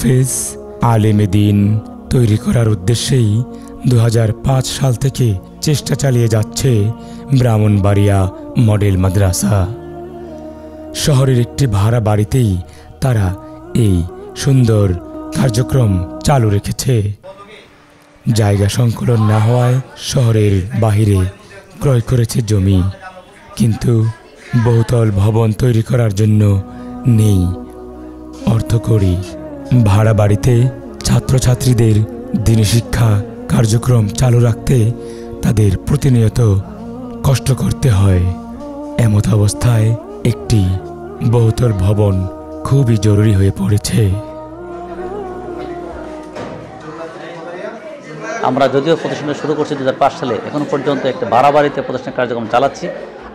হাফেজ আলেমে দ্বীন তৈরি করার উদ্দেশ্যেই 2005 সাল থেকে চেষ্টা চালিয়ে যাচ্ছে ব্রাহ্মণবাড়িয়া মডেল মাদ্রাসা। শহরের একটি ভাড়া বাড়িতেই তারা এই সুন্দর কার্যক্রম চালু রেখেছে। জায়গা সংকুলন না হওয়ায় শহরের বাহিরে ক্রয় করেছে জমি, কিন্তু বহুতল ভবন তৈরি করার জন্য নেই অর্থকড়ি। ভাড়া বাড়িতে ছাত্রছাত্রীদের দিনী শিক্ষা কার্যক্রম চালু রাখতে তাদের প্রতিনিয়ত কষ্ট করতে হয়। এমত অবস্থায় একটি বহুতল ভবন খুবই জরুরি হয়ে পড়েছে। আমরা যদিও প্রতিষ্ঠান শুরু করছি 2005 সালে, এখন পর্যন্ত একটা ভাড়া বাড়িতে প্রতিষ্ঠান কার্যক্রম চালাচ্ছি।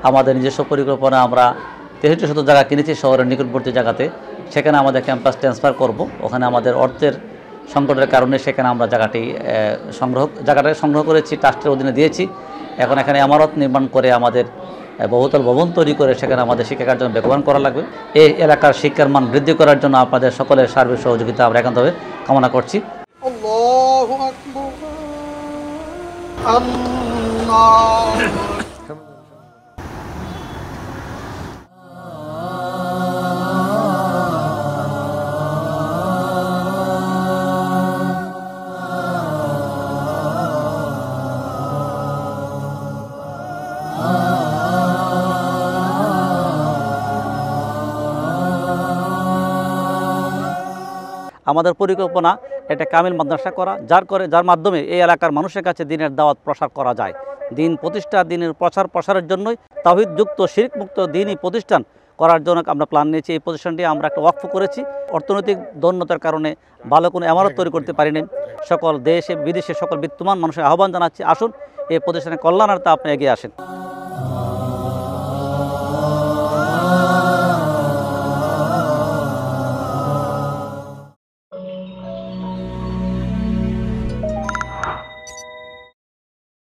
আমাদের নিজস্ব পরিকল্পনা, আমরা 63 জায়গা কিনেছি শহরের নিকটবর্তী জায়গাতে, সেখানে আমাদের ক্যাম্পাস ট্রান্সফার করব। ওখানে আমাদের অর্থের সংকটের কারণে সেখানে আমরা জায়গাটা সংগ্রহ করেছি, ট্রাস্টের অধীনে দিয়েছি। এখন এখানে ইমারত নির্মাণ করে আমাদের বহুতল ভবন তৈরি করে সেখানে আমাদের শিক্ষা কার্যক্রম বেগবান করা লাগবে। এই এলাকার শিক্ষার মান বৃদ্ধি করার জন্য আপনাদের সকলের সার্বিক সহযোগিতা আমরা একান্তভাবে কামনা করছি। আল্লাহু আকবার, আল্লাহ। আমাদের পরিকল্পনা একটা কামিল মাদ্রাসা করা, যার মাধ্যমে এই এলাকার মানুষের কাছে দিনের দাওয়াত প্রসার করা যায়। দিন প্রতিষ্ঠা, দিনের প্রসারের জন্যই তাওহীদযুক্ত শিরকমুক্ত দিনই প্রতিষ্ঠান করার জন্য আমরা প্ল্যান নিয়েছি। এই প্রতিষ্ঠানটি আমরা একটা ওয়াকফ করেছি। অর্থনৈতিক দৌন্যতার কারণে ভালো কোনো ইমারত তৈরি করতে পারিনি। সকল দেশে বিদেশে সকল বিত্তমান মানুষের আহ্বান জানাচ্ছি, আসুন এই প্রতিষ্ঠানের কল্যাণার্থে আপনি এগিয়ে আসেন।